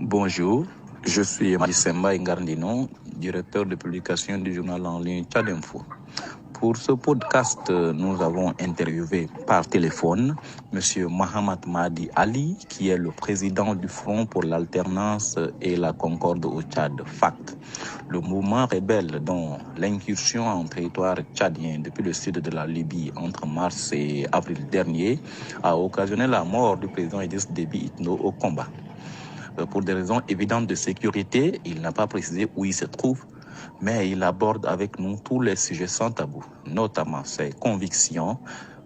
Bonjour, je suis Maïsemba Ngardino, directeur de publication du journal en ligne Tchad Info. Pour ce podcast, nous avons interviewé par téléphone M. Mohamed Mahdi Ali, qui est le président du Front pour l'alternance et la concorde au Tchad, FACT. Le mouvement rebelle dont l'incursion en territoire tchadien depuis le sud de la Libye entre mars et avril dernier a occasionné la mort du président Idriss Déby Itno au combat. Pour des raisons évidentes de sécurité, il n'a pas précisé où il se trouve, mais il aborde avec nous tous les sujets sans tabou, notamment ses convictions,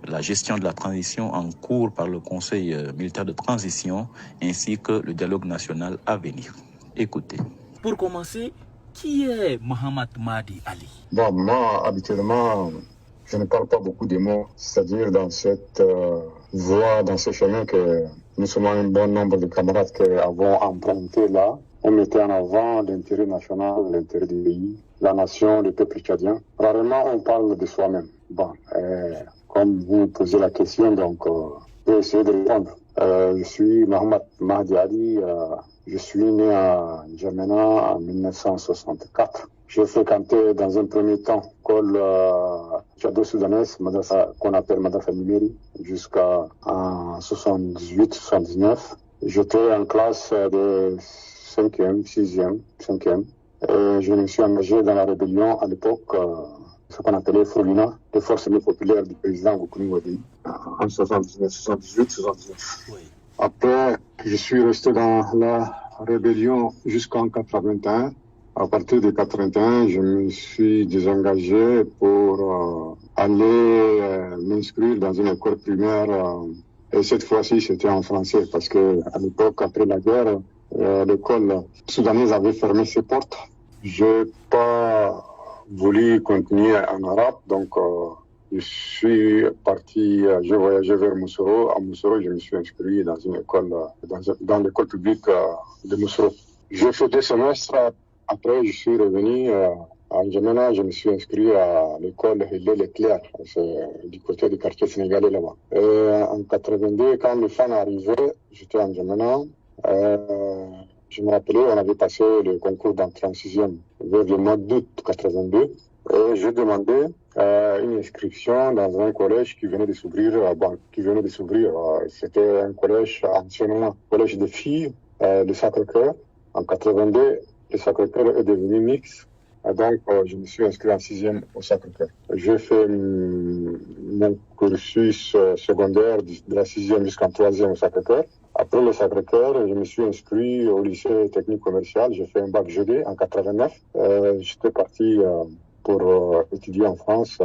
la gestion de la transition en cours par le Conseil militaire de transition, ainsi que le dialogue national à venir. Écoutez. Pour commencer, qui est Mohamed Mahdi Ali? Bon, moi, habituellement, je ne parle pas beaucoup des mots, c'est-à-dire dans cette voie, dans ce chemin que nous sommes un bon nombre de camarades qui avons emprunté là. On mettait en avant l'intérêt national, l'intérêt du pays, la nation, le peuple tchadien. Rarement, on parle de soi-même. Bon, comme vous posez la question, donc, je vais essayer de répondre. Je suis Mohamed Mahdi Ali. Je suis né à N'Djamena en 1964. J'ai fréquenté dans un premier temps l'école tchado-soudanaise, qu'on appelle Madrasa Nimeri, jusqu'à 78-79. J'étais en classe de 5e, 6e, 5e. Et je me suis engagé dans la rébellion à l'époque, ce qu'on appelait Frolina, les forces populaires du président Goukouni Ouadéi, en 78, 79. Oui. Après, je suis resté dans la rébellion jusqu'en 81. À partir de 81, je me suis désengagé pour aller m'inscrire dans une école primaire. Et cette fois-ci, c'était en français parce que à l'époque, après la guerre, l'école soudanaise avait fermé ses portes. J'ai pas voulu continuer en arabe, donc je suis parti, j'ai voyagé vers Moussoro. À Moussoro, je me suis inscrit dans une école, dans l'école publique de Moussoro. J'ai fait 2 semestres. Après, je suis revenu à N'Djamena, je me suis inscrit à l'école Hélé Leclerc, c'est du côté du quartier sénégalais là-bas. Et en 82, quand le FAN arrivait, j'étais à N'Djamena. Je me rappelais, on avait passé le concours d'entrée en 6e vers le mois d'août 82. Et j'ai demandé une inscription dans un collège qui venait de s'ouvrir. C'était un collège anciennement, collège de filles, de Sacré-Cœur. En 82, le Sacré-Cœur est devenu mixte. Donc, je me suis inscrit en 6e au Sacré-Cœur. J'ai fait mon cursus secondaire de la 6e jusqu'en 3e au Sacré-Cœur. Après le Sacré-Cœur, je me suis inscrit au lycée technique commercial. J'ai fait un bac GD en 89. J'étais parti pour étudier en France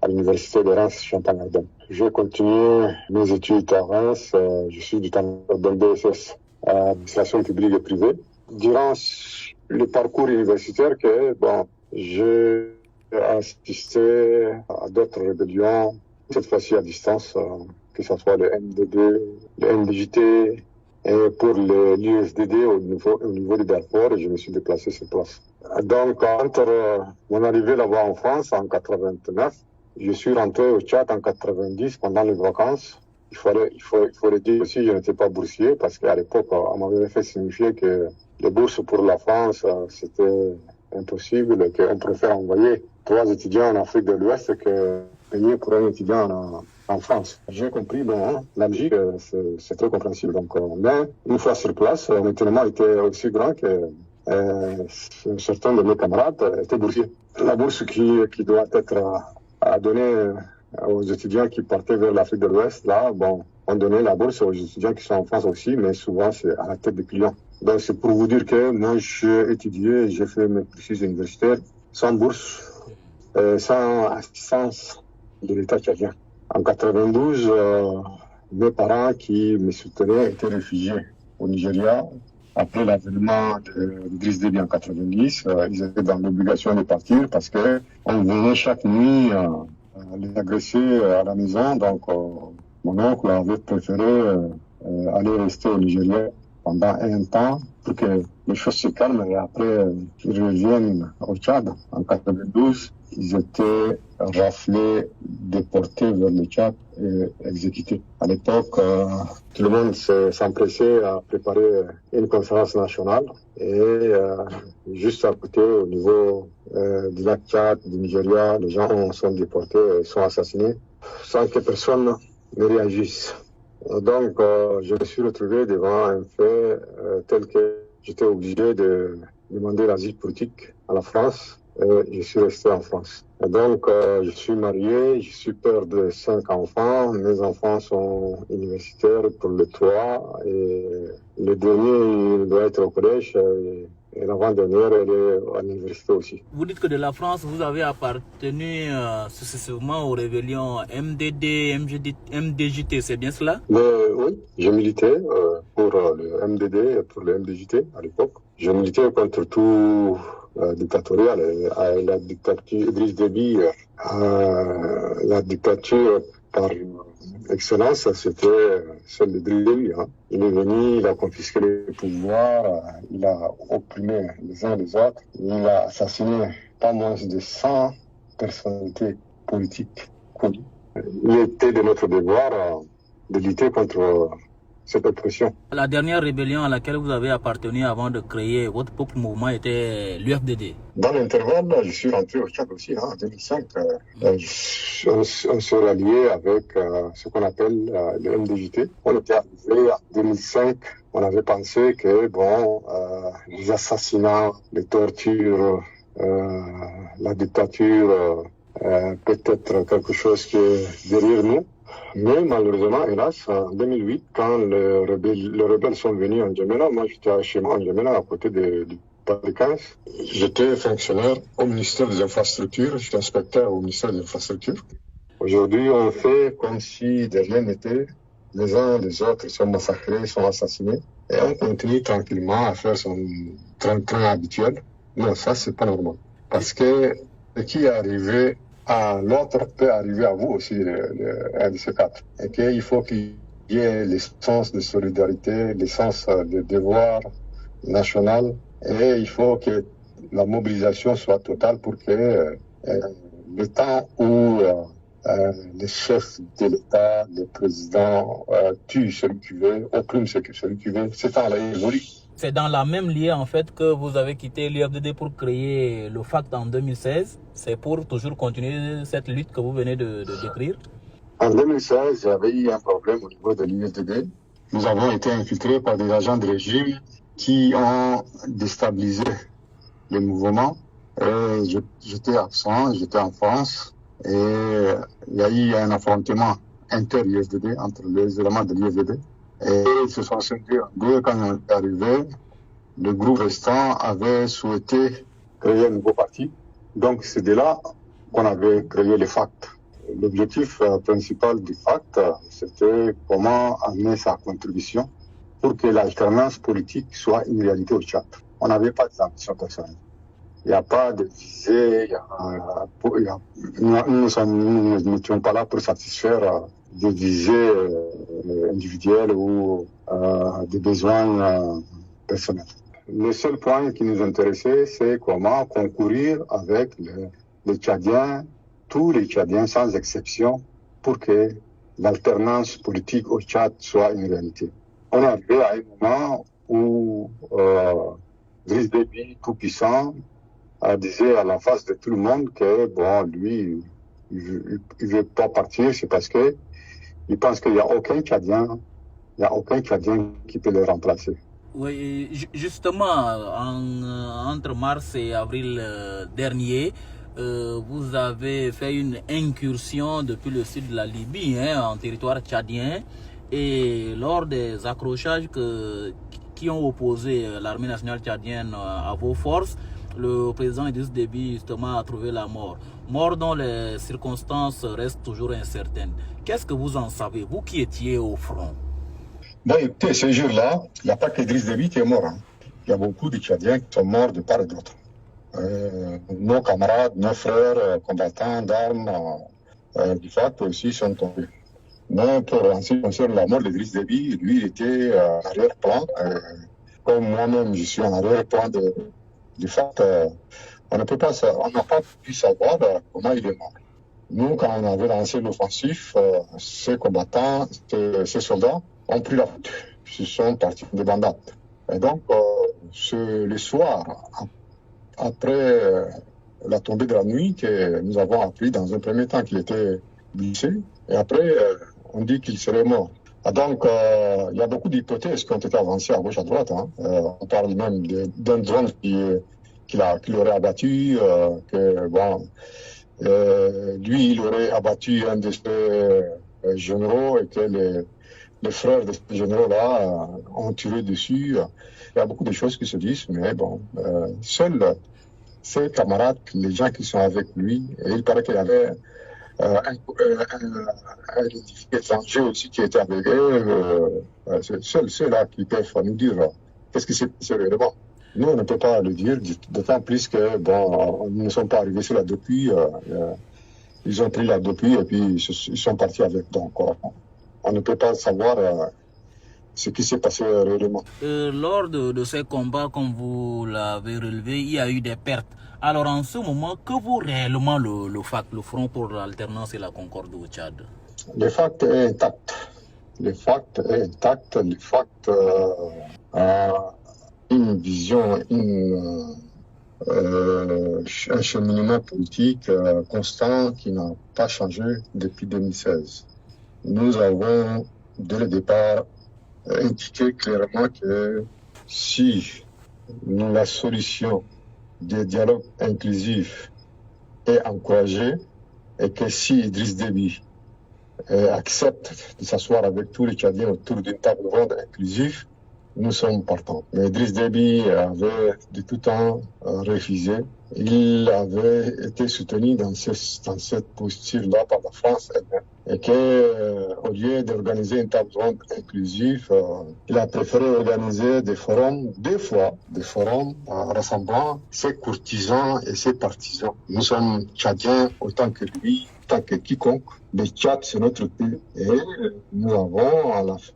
à l'université de Reims, Champagne-Ardenne. J'ai continué mes études à Reims. Je suis du temps d'un BSS, administration publique et privée. Durant le parcours universitaire, j'ai assisté à d'autres rébellions, cette fois-ci à distance, que ce soit le MDD, le MDJT, et pour l'USDD au niveau de Darfour, et je me suis déplacé sur place. Donc, entre mon arrivée là-bas en France en 89, je suis rentré au Tchad en 90 pendant les vacances. Il faut le dire aussi, je n'étais pas boursier parce qu'à l'époque, on m'avait fait signifier que les bourses pour la France, c'était impossible, qu'on préfère envoyer 3 étudiants en Afrique de l'Ouest que payer pour un étudiant en France. J'ai compris, la Belgique, c'est très compréhensible. Donc, mais une fois sur place, l'étonnement était aussi grand que certains de mes camarades étaient boursiers. La bourse qui doit être donnée aux étudiants qui partaient vers l'Afrique de l'Ouest, là, on donnait la bourse aux étudiants qui sont en France aussi, mais souvent c'est à la tête des clients. Donc c'est pour vous dire que moi j'ai étudié, j'ai fait mes cursus universitaires sans bourse, sans assistance de l'État tchadien. En 92, mes parents qui me soutenaient étaient réfugiés au Nigeria. Après l'avènement d'Idriss Déby en 90, ils étaient dans l'obligation de partir parce que on venait chaque nuit les agresser à la maison. Donc mon oncle avait préféré aller rester au Nigeria pendant un temps pour que les choses se calment et après ils reviennent au Tchad. En 92, ils étaient raflés, déportés vers le Tchad exécutés. À l'époque, tout le monde s'empressait à préparer une conférence nationale et juste à côté, au niveau du lac Tchad, du Nigeria, les gens sont déportés et sont assassinés sans que personne ne réagisse. Donc, je me suis retrouvé devant un fait tel que j'étais obligé de demander l'asile politique à la France. Je suis resté en France. Et donc, je suis marié, je suis père de 5 enfants. Mes enfants sont universitaires pour le 3 et le dernier, il doit être au collège et l'avant-dernière, elle est à l'université aussi. Vous dites que de la France, vous avez appartenu successivement aux rébellions MDD, MDJT, c'est bien cela? Oui, j'ai milité pour le MDD et pour le MDJT à l'époque. J'ai milité contre tout dictatorial, la dictature Idriss Déby, la dictature par excellence, c'était celle d'Idriss Déby. Il est venu, il a confisqué les pouvoirs, il a opprimé les uns les autres, il a assassiné pas moins de 100 personnalités politiques connues. Il était de notre devoir de lutter contre cette oppression. La dernière rébellion à laquelle vous avez appartenu avant de créer votre propre mouvement était l'UFDD. Dans l'intervalle, je suis rentré au Tchad aussi, en 2005. On s'est rallié avec ce qu'on appelle le MDJT. On était arrivé en 2005. On avait pensé que, les assassinats, les tortures, la dictature, peut-être quelque chose qui est derrière nous. Mais malheureusement, hélas, en 2008, quand les rebelles sont venus en Djamena, moi j'étais chez moi en Djamena, à côté du Paris 15. J'étais fonctionnaire au ministère des Infrastructures, j'étais inspecteur au ministère des Infrastructures. Aujourd'hui, on fait comme si de rien n'était. Les uns les autres sont massacrés, sont assassinés. Et on continue tranquillement à faire son train-train habituel. Non, ça, c'est pas normal. Parce que ce qui est arrivé à l'autre peut arriver à vous aussi, un de ces quatre. Et qu'il faut qu'il y ait l'essence de solidarité, l'essence de devoir national, et il faut que la mobilisation soit totale pour que le temps où les chefs de l'État, les présidents tuent celui qui veut, oppriment celui qui veut, ce temps-là évolue. C'est dans la même liée en fait que vous avez quitté l'UFDD pour créer le FACT en 2016. C'est pour toujours continuer cette lutte que vous venez de décrire? En 2016, il y avait eu un problème au niveau de l'UFDD. Nous avons été infiltrés par des agents de régime qui ont déstabilisé le mouvement. J'étais absent, j'étais en France et il y a eu un affrontement inter-UFDD entre les éléments de l'UFDD. Et ils se sont scindés en deux. Quand on est arrivé, le groupe restant avait souhaité créer un nouveau parti. Donc c'est de là qu'on avait créé le FACT. L'objectif principal du FACT, c'était comment amener sa contribution pour que l'alternance politique soit une réalité au Tchad. On n'avait pas d'ambition personnelle. Il n'y a pas de visée, nous n'étions pas là pour satisfaire des visées individuelles ou des besoins personnels. Le seul point qui nous intéressait, c'est comment concourir avec les Tchadiens, tous les Tchadiens sans exception, pour que l'alternance politique au Tchad soit une réalité. On est arrivé à un moment où Idriss Déby, tout puissant, disait à la face de tout le monde que lui, il veut pas partir, c'est parce que il pense qu'il n'y a aucun Tchadien qui peut le remplacer. Oui, justement, entre mars et avril dernier, vous avez fait une incursion depuis le sud de la Libye, en territoire tchadien, et lors des accrochages qui ont opposé l'armée nationale tchadienne à vos forces, le président Idriss Déby justement a trouvé la mort. Mort dont les circonstances restent toujours incertaines. Qu'est-ce que vous en savez, vous qui étiez au front? Écoutez, ce jour-là, il n'y a pas qu'Idriss Déby qui est mort. Il y a beaucoup de Tchadiens qui sont morts de part et d'autre. Nos camarades, nos frères, combattants d'armes du FACT aussi sont tombés. Mais pour en ce qui concerne la mort d'Idriss Déby, lui, il était en arrière-plan. Comme moi-même, je suis en arrière-plan du FACT. On n'a pas pu savoir comment il est mort. Nous, quand on avait lancé l'offensif, ces combattants, ces soldats ont pris la route. Ils sont partis de bandades. Et donc, le soir, après la tombée de la nuit, que nous avons appris dans un premier temps qu'il était blessé, et après, on dit qu'il serait mort. Donc, il y a beaucoup d'hypothèses qui ont été avancées à gauche, à droite. On parle même d'un drone qui l'aurait abattu, lui, il aurait abattu un de ses généraux et que les frères de ces généraux-là ont tiré dessus. Il y a beaucoup de choses qui se disent, mais bon, seuls ses camarades, les gens qui sont avec lui, et il paraît qu'il y avait un étranger aussi qui était avec eux, seuls ceux-là qui peuvent nous dire qu'est-ce qui s'est passé réellement. Nous, on ne peut pas le dire, d'autant plus que, bon, nous ne sommes pas arrivés sur la depuis, ils ont pris la depuis et puis ils sont partis avec. Donc, on ne peut pas savoir ce qui s'est passé réellement. Lors de ces combats, comme vous l'avez relevé, il y a eu des pertes. Alors, en ce moment, que vaut réellement le FAC, le Front pour l'Alternance et la Concorde au Tchad? Le FAC est intact. Le FAC est intact. Le FAC a une vision, un cheminement politique constant qui n'a pas changé depuis 2016. Nous avons, dès le départ, indiqué clairement que si la solution des dialogues inclusifs est encouragée et que si Idriss Déby accepte de s'asseoir avec tous les Tchadiens autour d'une table ronde inclusive, nous sommes partants. Mais Idriss Déby avait de tout temps refusé. Il avait été soutenu dans cette posture-là par la France elle-même. Et qu'au lieu d'organiser une table ronde inclusive, il a préféré organiser des forums, des forums rassemblant ses courtisans et ses partisans. Nous sommes Tchadiens autant que lui, autant que quiconque. Le Tchad, c'est notre pays. Et nous avons à la fin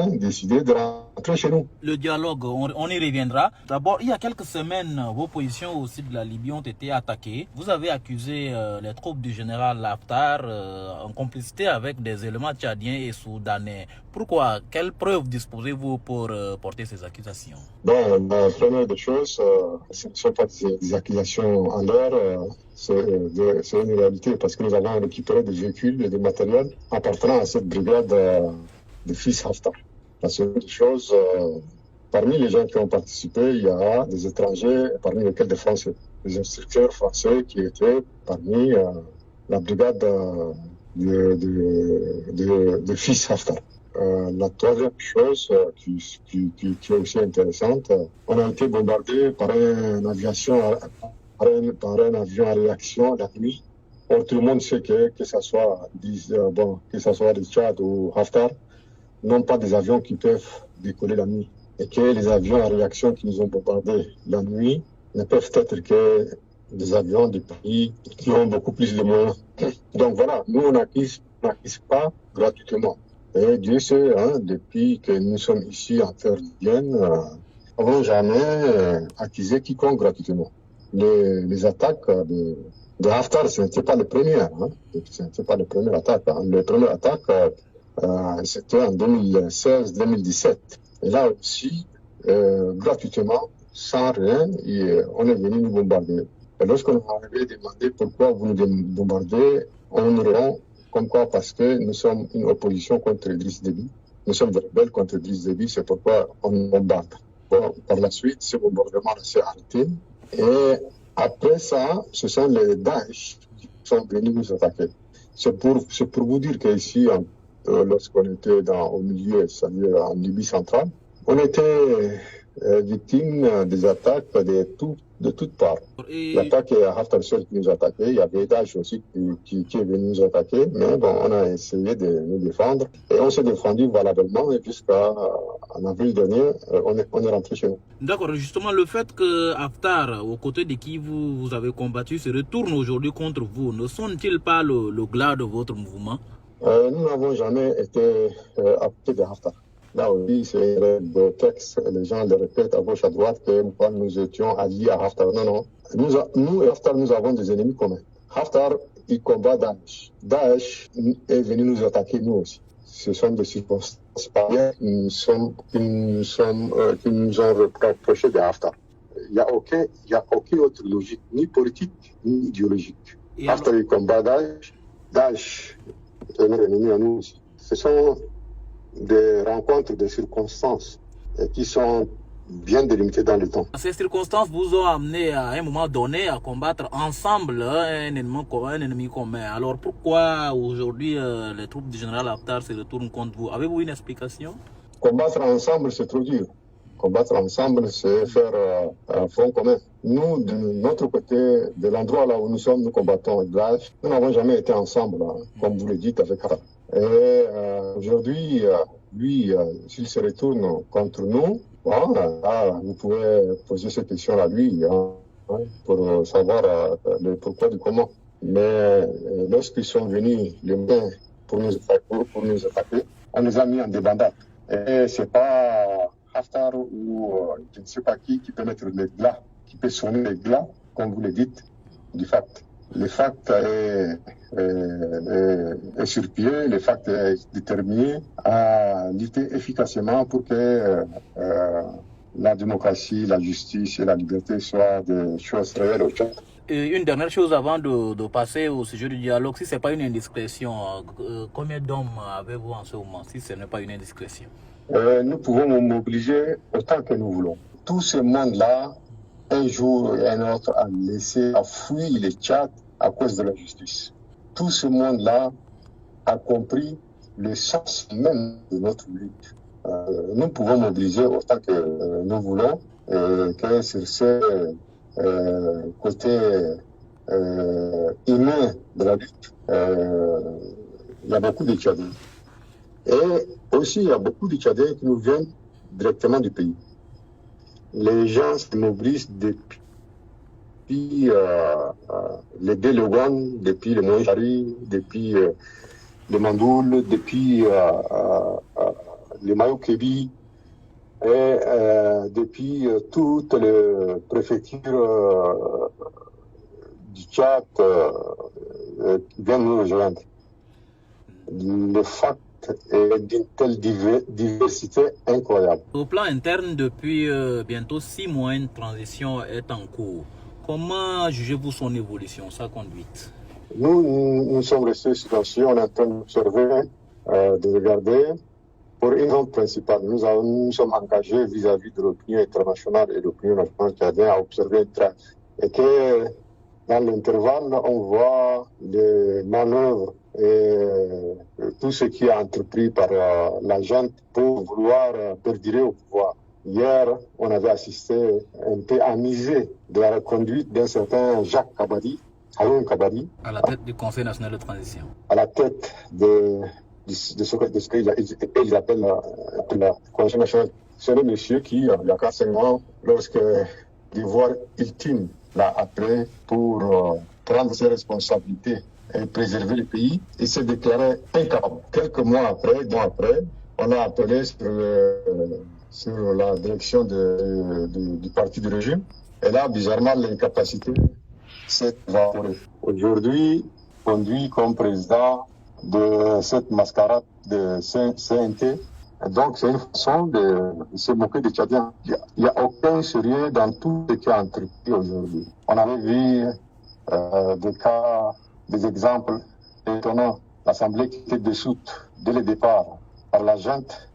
décidé de rentrer chez nous. Le dialogue, on y reviendra. D'abord, il y a quelques semaines, vos positions au sud de la Libye ont été attaquées. Vous avez accusé les troupes du général Haftar en complicité avec des éléments tchadiens et soudanais. Pourquoi? Quelles preuves disposez-vous pour porter ces accusations? Bon, la première des choses, ce ne sont pas des accusations en l'air, c'est une réalité parce que nous avons récupéré des véhicules et des matériels appartenant à cette brigade de fils Haftar. La seconde chose, parmi les gens qui ont participé, il y a des étrangers, parmi lesquels des Français, des instructeurs français qui étaient parmi la brigade de fils Haftar. La troisième chose qui est aussi intéressante, on a été bombardé par un avion à réaction la nuit. Or, tout le monde sait que ce soit le Tchad ou Haftar, non pas des avions qui peuvent décoller la nuit. Et que les avions à réaction qui nous ont bombardés la nuit ne peuvent être que des avions de pays qui ont beaucoup plus de moyens. Donc voilà, nous on n'accuse pas gratuitement. Et Dieu sait, depuis que nous sommes ici en terre libyenne, nous n'avons jamais accusé quiconque gratuitement. Les attaques de Haftar, ce n'était pas les premières. Ce n'était pas les premières attaques. Les premières attaques, c'était en 2016-2017. Et là aussi, gratuitement, sans rien, on est venu nous bombarder. Et lorsqu'on avait demandé pourquoi vous nous bombardez, on nous répond comme quoi parce que nous sommes une opposition contre Idriss Déby. Nous sommes des rebelles contre Idriss Déby, c'est pourquoi on nous bombarde. Bon, par la suite, ce bombardement s'est arrêté. Et après ça, ce sont les Daesh qui sont venus nous attaquer. C'est pour vous dire qu'ici, lorsqu'on était au milieu, c'est-à-dire en Libye centrale, on était victime des attaques de toutes parts. L'attaque à Haftar seul qui nous attaquait, il y avait Daesh aussi qui est venu nous attaquer, mais bon, on a essayé de nous défendre et on s'est défendu valablement et jusqu'en avril dernier, on est rentré chez nous. D'accord, justement le fait que Haftar, aux côtés de qui vous avez combattu, se retourne aujourd'hui contre vous, ne sonne-t-il pas le glas de votre mouvement? Nous n'avons jamais été à côté de Haftar. Là aussi, c'est le texte, les gens le répètent à gauche, à droite, que nous étions alliés à Haftar. Non. Nous et Haftar, nous avons des ennemis communs. Haftar, ils combattent Daesh. Daesh est venu nous attaquer nous aussi. Ce sont des circonstances particulières qui nous ont reproché de Haftar. Il n'y a aucune autre logique, ni politique, ni idéologique. Haftar, il combat Daesh. Daesh est un ennemi à nous aussi. Ce sont des rencontres, des circonstances qui sont bien délimitées dans le temps. Ces circonstances vous ont amené à un moment donné à combattre ensemble un ennemi commun. Alors pourquoi aujourd'hui les troupes du général Haftar se retournent contre vous? Avez-vous une explication? Combattre ensemble, c'est trop dur. Combattre ensemble, c'est faire un front commun. Nous, de notre côté, de l'endroit là où nous sommes, nous combattons Daesh. Nous n'avons jamais été ensemble, comme vous le dites, avec Haftar. Et aujourd'hui, lui, s'il se retourne contre nous, vous pouvez poser cette question à lui pour savoir le pourquoi du comment. Mais lorsqu'ils sont venus le matin pour nous attaquer, on les a mis en débandade. Et c'est pas Haftar ou je ne sais pas qui peut mettre les glas, qui peut sonner les glas, comme vous le dites, du FACT. Le FACT est sur pied, le FACT est déterminé à lutter efficacement pour que la démocratie, la justice et la liberté soient des choses réelles au Tchad. Une dernière chose avant de passer au sujet du dialogue, si ce n'est pas une indiscrétion, combien d'hommes avez-vous en ce moment, si ce n'est pas une indiscrétion? Nous pouvons nous mobiliser autant que nous voulons. Tout ce monde-là, un jour et un autre, a fui le Tchad à cause de la justice. Tout ce monde-là a compris le sens même de notre lutte. Nous pouvons mobiliser autant que nous voulons, que sur ce côté humain de la lutte, il y a beaucoup de Tchadiens. Et aussi, il y a beaucoup de Tchadiens qui nous viennent directement du pays. Les gens se mobilisent depuis les Délogan, depuis le Moïchari, depuis le Mandoul, depuis le Mayo-Kébi, et depuis toutes les préfectures du Tchad qui viennent nous rejoindre. Le FACT est d'une telle diversité incroyable. Au plan interne, depuis bientôt 6 mois, une transition est en cours. Comment jugez-vous son évolution, sa conduite? Nous sommes restés silencieux, on est en train d'observer, de regarder. Pour une raison principale, nous sommes engagés vis-à-vis de l'opinion internationale et de l'opinion nationale tchadienne à observer et que dans l'intervalle, on voit les manœuvres et tout ce qui est entrepris par la gente pour vouloir perdurer au pouvoir. Hier, on avait assisté un peu amusé de la reconduite d'un certain Jacques Kabadi, Haroun Kabadi. À la tête du Conseil national de transition. À la tête de ce qu'ils appellent la Conseil national. C'est le monsieur qui, il y a 4-5 mois, lorsque l'ivoire ultime l'a appelé pour prendre ses responsabilités et préserver le pays, il s'est déclaré incapable. Quelques mois après, on a appelé sur la direction du parti du régime. Et là, bizarrement, l'incapacité s'est évaporée. Aujourd'hui, conduit comme président de cette mascarade de CNT. Donc, c'est une façon de se moquer des Tchadiens. Il n'y a aucun sérieux dans tout ce qui est entrepris aujourd'hui. On avait vu des exemples étonnants. L'Assemblée qui était dissoute dès le départ par la junte,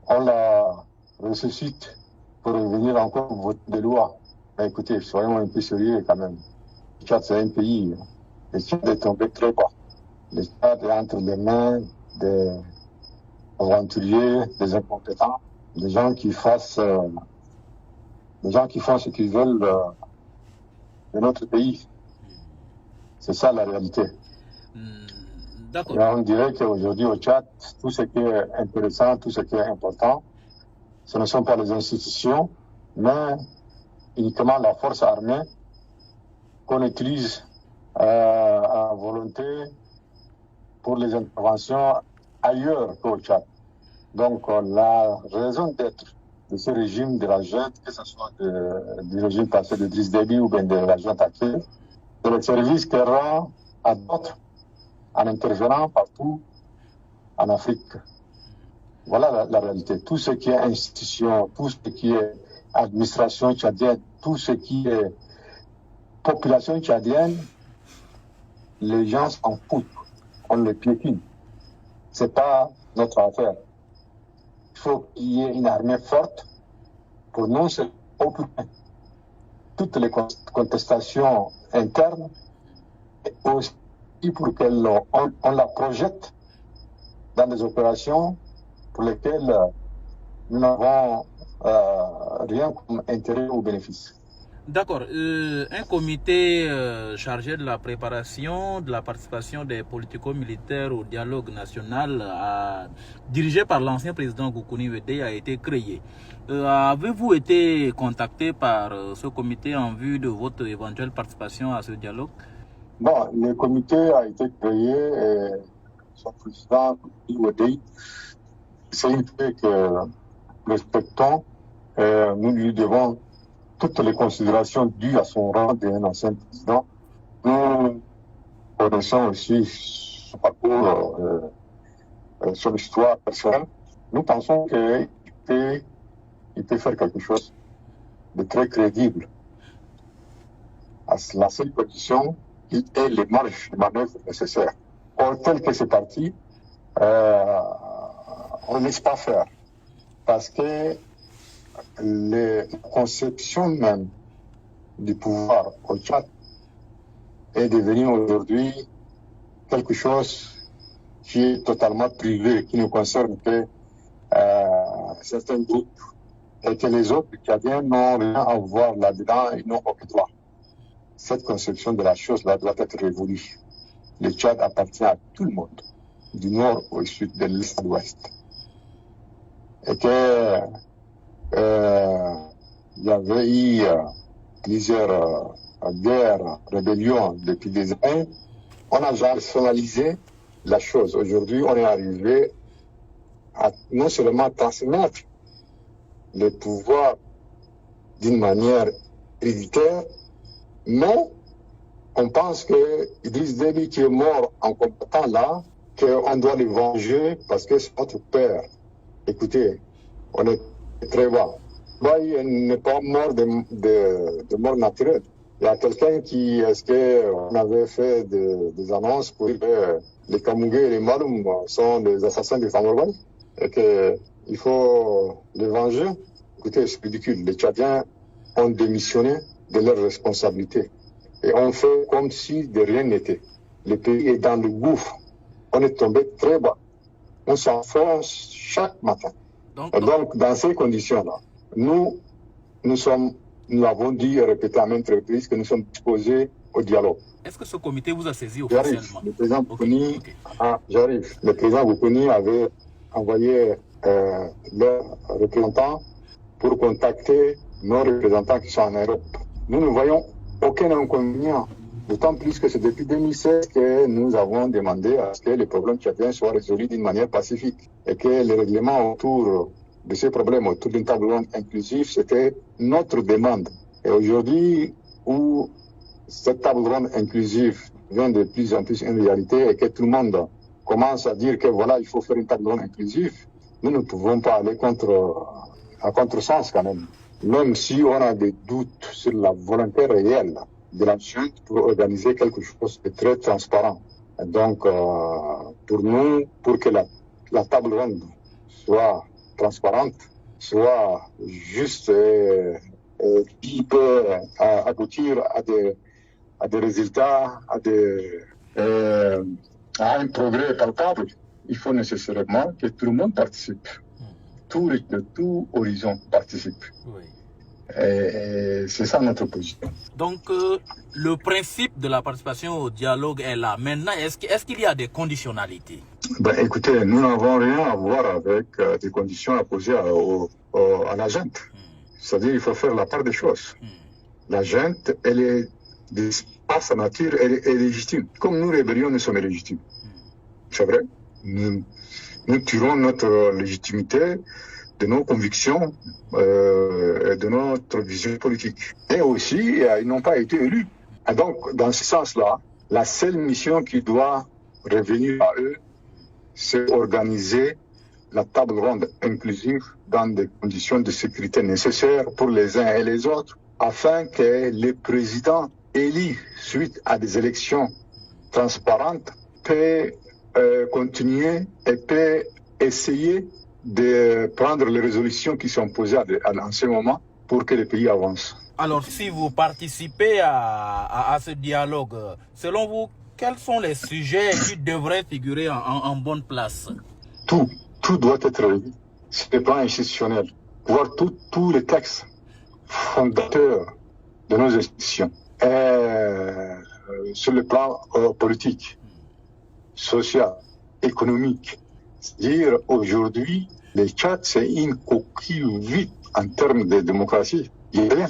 on la ressuscite pour revenir encore voter des lois. Mais écoutez, soyons un peu sérieux quand même. Le Tchad, c'est un pays. Le Tchad est tombé très bas. Le Tchad est entre les mains des aventuriers, des incompétents, des gens qui font ce qu'ils veulent de notre pays. C'est ça la réalité. D'accord. Et on dirait qu'aujourd'hui au Tchad, tout ce qui est intéressant, tout ce qui est important, ce ne sont pas les institutions, mais uniquement la force armée qu'on utilise à volonté pour les interventions ailleurs qu'au Tchad. Donc la raison d'être de ce régime de la junte, que ce soit du régime passé de Driss Déby ou bien de la junte actuelle, c'est le service qu'elle rend à d'autres en intervenant partout en Afrique. Voilà la réalité. Tout ce qui est institution, tout ce qui est administration tchadienne, tout ce qui est population tchadienne, les gens s'en foutent. On les piétine. C'est pas notre affaire. Il faut qu'il y ait une armée forte. Pour nous, c'est occupé. Toutes les contestations internes, et aussi pour qu'on la projette dans des opérations pour lesquelles nous n'avons rien comme intérêt ou bénéfice. D'accord. Un comité chargé de la préparation, de la participation des politico-militaires au dialogue national, dirigé par l'ancien président Goukouni Weddey, a été créé. Avez-vous été contacté par ce comité en vue de votre éventuelle participation à ce dialogue? Bon, le comité a été créé et son président Goukouni Weddey, c'est une fait que nous respectons. Nous lui devons toutes les considérations dues à son rang d'un ancien président. Nous connaissons aussi son parcours, son histoire personnelle. Nous pensons qu'il peut faire quelque chose de très crédible. À la seule condition qu'il ait les marges de manœuvre nécessaires. Or, tel que c'est parti, on ne laisse pas faire. Parce que la conception même du pouvoir au Tchad est devenue aujourd'hui quelque chose qui est totalement privé, qui ne concerne que certains groupes et que les autres Tchadiens n'ont rien à voir là-dedans, ils n'ont aucun droit. Cette conception de la chose-là doit être révolue. Le Tchad appartient à tout le monde, du nord au sud, de l'est à l'ouest. Et que il y avait eu plusieurs guerres, rébellions depuis des années. On a personnalisé la chose. Aujourd'hui, on est arrivé à non seulement transmettre le pouvoir d'une manière héréditaire, mais on pense que Idriss Déby qui est mort en combattant là, qu'on doit le venger parce que c'est notre père. Écoutez, on est très bas. Il n'est pas mort de mort naturelle. Il y a quelqu'un qui, est-ce qu'on avait fait des annonces pour dire que les Kamougués et les Maloum sont des assassins du Famorban et qu'il faut les venger. Écoutez, c'est ridicule. Les Tchadiens ont démissionné de leurs responsabilités. Et on fait comme si de rien n'était. Le pays est dans le gouffre. On est tombé très bas. On s'enfonce chaque matin. Donc, dans ces conditions-là, nous l'avons dit et répété à maintes reprises que nous sommes disposés au dialogue. Est-ce que ce comité vous a saisi officiellement? Le président Goukouni, j'arrive. Le président Goukouni avait envoyé leurs représentants pour contacter nos représentants qui sont en Europe. Nous ne voyons aucun inconvénient, d'autant plus que c'est depuis 2016 que nous avons demandé à ce que les problèmes tchadiens soient résolus d'une manière pacifique et que les règlements autour de ces problèmes, autour d'une table ronde inclusive, c'était notre demande. Et aujourd'hui, où cette table ronde inclusive devient de plus en plus une réalité et que tout le monde commence à dire que voilà, il faut faire une table ronde inclusive, nous ne pouvons pas aller à contresens quand même. Même si on a des doutes sur la volonté réelle de la junte pour organiser quelque chose de très transparent. Et donc, pour nous, pour que la table ronde soit transparente, soit juste qui peut aboutir à des résultats, à un progrès palpable, il faut nécessairement que tout le monde participe. De tout horizon participe. Oui. Et c'est ça notre position. Donc, le principe de la participation au dialogue est là. Maintenant, est-ce qu'il y a des conditionnalités? Écoutez, nous n'avons rien à voir avec des conditions à poser à la junte. C'est-à-dire qu'il faut faire la part des choses. La junte, elle est, par sa nature, elle est légitime. Comme nous, rébellions, nous sommes légitimes. C'est vrai. Nous tirons notre légitimité de nos convictions et de notre vision politique. Et aussi, ils n'ont pas été élus. Et donc, dans ce sens-là, la seule mission qui doit revenu à eux, c'est organiser la table ronde inclusive dans des conditions de sécurité nécessaires pour les uns et les autres, afin que les présidents élus suite à des élections transparentes puissent continuer et puissent essayer de prendre les résolutions qui sont posées en ce moment pour que le pays avance. Alors, si vous participez à ce dialogue, selon vous, quels sont les sujets qui devraient figurer en bonne place? Tout doit être revu sur le plan institutionnel, voir tous les textes fondateurs de nos institutions, sur le plan politique, social, économique. C'est-à-dire, aujourd'hui, le Tchad, c'est une coquille vide en termes de démocratie. Il n'y a rien.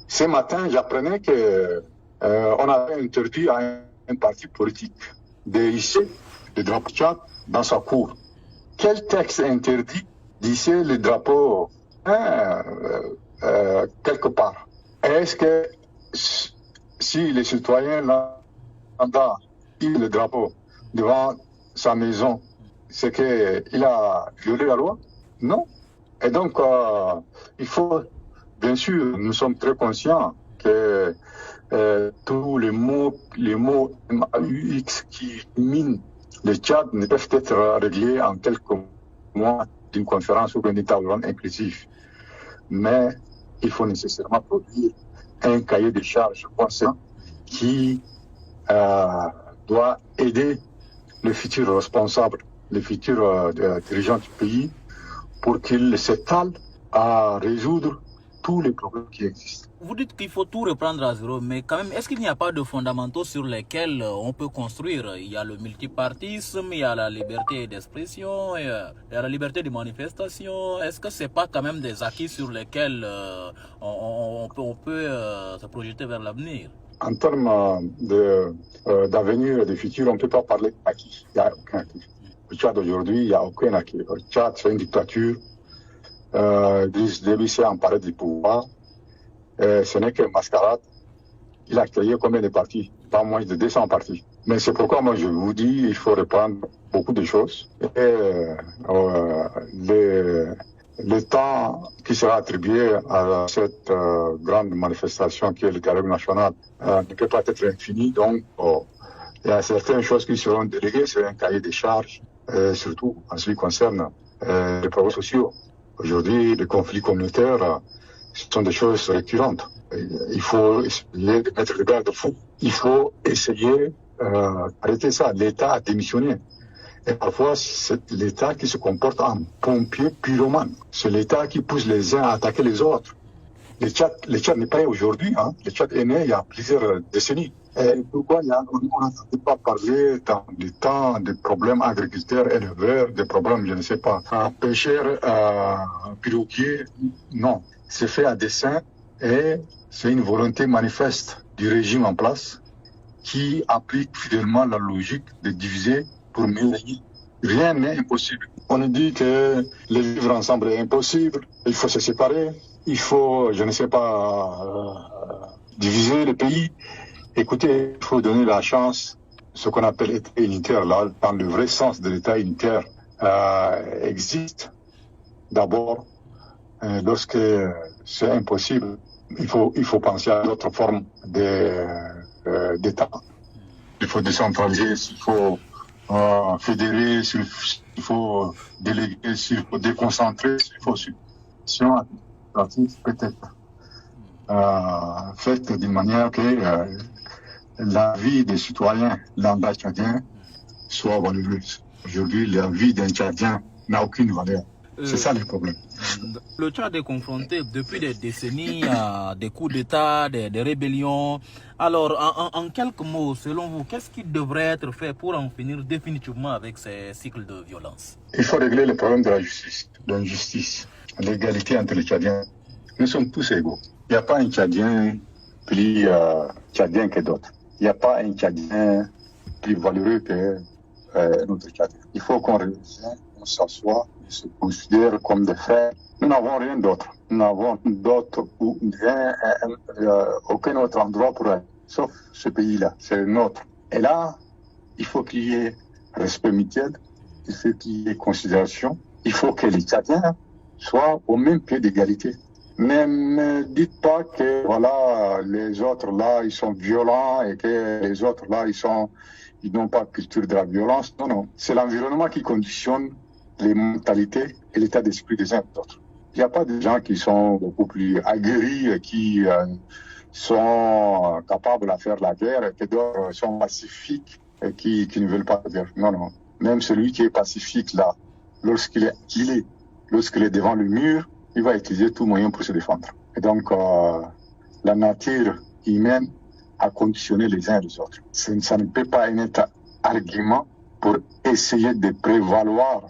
Ce matin, j'apprenais qu'on avait interdit à un parti politique de hisser le drapeau Tchad dans sa cour. Quel texte interdit d'hisser le drapeau quelque part? Est-ce que si les citoyens l'entendent le drapeau devant sa maison, c'est qu'il a violé la loi? Non. Et donc, il faut, bien sûr, nous sommes très conscients que tous les mots MAUX qui minent le Tchad ne peuvent être réglés en quelques mois d'une conférence ou d'une table ronde inclusive. Mais il faut nécessairement produire un cahier de charges conscient qui doit aider les futurs responsables, les futurs dirigeants du pays pour qu'ils s'étalent à résoudre tous les problèmes qui existent. Vous dites qu'il faut tout reprendre à zéro, mais quand même, est-ce qu'il n'y a pas de fondamentaux sur lesquels on peut construire? Il y a le multipartisme, il y a la liberté d'expression, il y a la liberté de manifestation. Est-ce que ce n'est pas quand même des acquis sur lesquels on peut se projeter vers l'avenir? En termes d'avenir et de futur, on ne peut pas parler d'acquis. Il n'y a aucun acquis. Le Tchad aujourd'hui, il n'y a aucun acquis. Le Tchad, c'est une dictature. Idriss s'est emparé du pouvoir. Ce n'est qu'une mascarade. Il a créé combien de partis? Pas moins de 200 partis. Mais c'est pourquoi moi je vous dis, il faut reprendre beaucoup de choses. Et le temps qui sera attribué à cette grande manifestation qui est le dialogue national ne peut pas être infini. Donc, il y a certaines choses qui seront déléguées sur un cahier des charges, surtout en ce qui concerne les problèmes sociaux. Aujourd'hui, les conflits communautaires, ce sont des choses récurrentes. Il faut essayer de mettre le garde-fou. Il faut essayer d'arrêter ça. L'État a démissionné. Et parfois, c'est l'État qui se comporte en pompier pyromane. C'est l'État qui pousse les uns à attaquer les autres. Le Tchad n'est pas aujourd'hui. Le Tchad est né il y a plusieurs décennies. Et pourquoi on n'entendait pas parler dans les temps des problèmes agriculteurs, éleveurs, des problèmes, je ne sais pas, pêcheurs, piroguiers? Non. C'est fait à dessein et c'est une volonté manifeste du régime en place qui applique fidèlement la logique de diviser pour mieux régner. Rien n'est impossible. On nous dit que le vivre ensemble est impossible, il faut se séparer, il faut, je ne sais pas, diviser le pays. Écoutez, il faut donner la chance, ce qu'on appelle l'État unitaire, là, dans le vrai sens de l'État unitaire, existe. D'abord, lorsque c'est impossible, il faut penser à d'autres formes d'État. Il faut décentraliser, il faut fédérer, il faut déléguer, il faut déconcentrer, il faut subvention administrative peut-être faite d'une manière que la vie des citoyens lambda tchadiens soit valeureuse. Aujourd'hui, la vie d'un Tchadien n'a aucune valeur. C'est ça le problème. Le Tchad est confronté depuis des décennies à des coups d'État, des rébellions. Alors, en quelques mots, selon vous, qu'est-ce qui devrait être fait pour en finir définitivement avec ces cycles de violence? Il faut régler le problème de la justice, de l'injustice, l'égalité entre les Tchadiens. Nous sommes tous égaux. Il n'y a pas un Tchadien plus Tchadien que d'autres. Il n'y a pas un Tchadien plus valeureux que notre Tchadien. Il faut qu'on revienne, on s'assoit, on se considère comme des frères. Nous n'avons rien d'autre. Nous n'avons d'autre ou aucun autre endroit pour aller, sauf ce pays-là. C'est le nôtre. Et là, il faut qu'il y ait respect mutuel, il faut qu'il y ait considération. Il faut que les Tchadiens soient au même pied d'égalité. Mais ne dites pas que voilà, les autres là, ils sont violents et que les autres là, ils n'ont pas culture de la violence. Non, non. C'est l'environnement qui conditionne les mentalités et l'état d'esprit des uns et des autres. Il n'y a pas de gens qui sont beaucoup plus aguerris, qui sont capables de faire la guerre et que d'autres sont pacifiques et qui ne veulent pas la guerre. Non, non. Même celui qui est pacifique là, lorsqu'il est devant le mur, il va utiliser tout moyen pour se défendre. Et donc, la nature humaine a conditionné les uns et les autres. Ça ne peut pas être argument pour essayer de prévaloir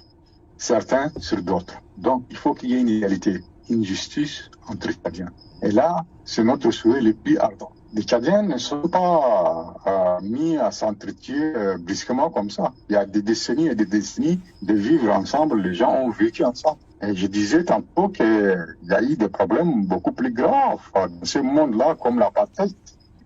certains sur d'autres. Donc, il faut qu'il y ait une égalité, une justice entre les Tchadiens. Et là, c'est notre souhait le plus ardent. Les Tchadiens ne sont pas mis à s'entretuer brusquement comme ça. Il y a des décennies et des décennies de vivre ensemble. Les gens ont vécu ensemble. Et je disais tantôt qu'il y a eu des problèmes beaucoup plus graves dans ce monde-là, comme l'apartheid,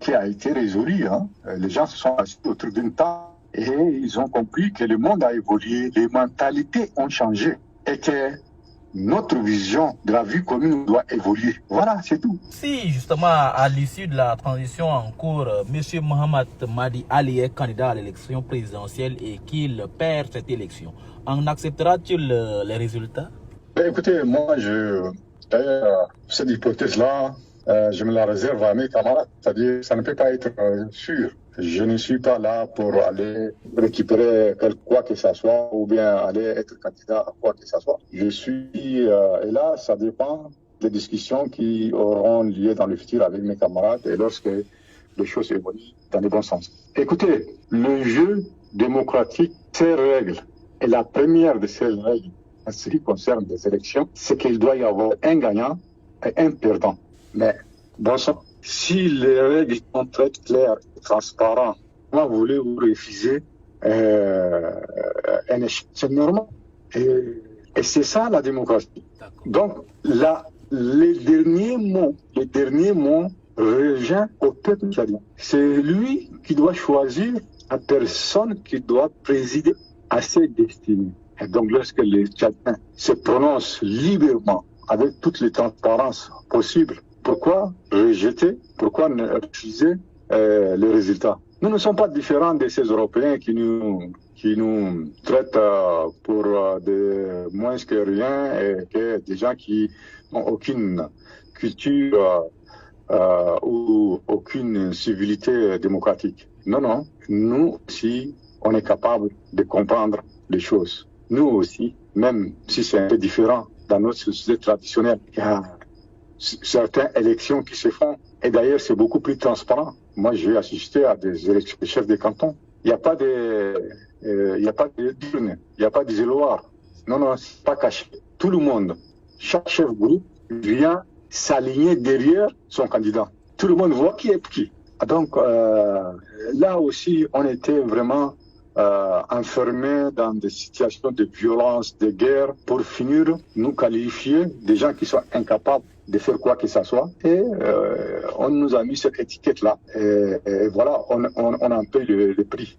qui a été résolu. Hein. Les gens se sont assis autour d'une table et ils ont compris que le monde a évolué, les mentalités ont changé et que notre vision de la vie commune doit évoluer. Voilà, c'est tout. Si justement, à l'issue de la transition en cours, M. Mohamed Madi Ali est candidat à l'élection présidentielle et qu'il perd cette élection, en acceptera-t-il les résultats? Écoutez, moi, cette hypothèse-là, je me la réserve à mes camarades. C'est-à-dire, ça ne peut pas être sûr. Je ne suis pas là pour aller récupérer quoi que ce soit ou bien aller être candidat à quoi que ce soit. Je suis, et là, ça dépend des discussions qui auront lieu dans le futur avec mes camarades et lorsque les choses évoluent dans le bon sens. Écoutez, le jeu démocratique, ses règles, et la première de ces règles, en ce qui concerne les élections, c'est qu'il doit y avoir un gagnant et un perdant. Mais, bon sang, si les règles sont très claires et transparentes, comment voulez-vous refuser un échec? C'est normal. Et c'est ça la démocratie. Donc, là, les derniers mots reviennent au peuple tchadien. C'est lui qui doit choisir la personne qui doit présider à ses destinées. Et donc, lorsque les Tchadiens se prononcent librement, avec toutes les transparences possibles, pourquoi rejeter, pourquoi ne refuser les résultats? Nous ne sommes pas différents de ces Européens qui nous traitent pour de moins que rien et que des gens qui n'ont aucune culture ou aucune civilité démocratique. Non, non. Nous aussi, on est capable de comprendre les choses. Nous aussi, même si c'est un peu différent dans notre société traditionnelle, il y a certaines élections qui se font. Et d'ailleurs, c'est beaucoup plus transparent. Moi, j'ai assisté à des élections de chefs de canton. Il n'y a pas d'urne, il n'y a pas d'isoloir. Non, non, c'est pas caché. Tout le monde, chaque chef de groupe vient s'aligner derrière son candidat. Tout le monde voit qui est qui. Donc, là aussi, on était vraiment enfermés dans des situations de violence, de guerre, pour finir nous qualifier des gens qui sont incapables de faire quoi que ce soit. Et on nous a mis cette étiquette-là. Et voilà, on en paye le prix.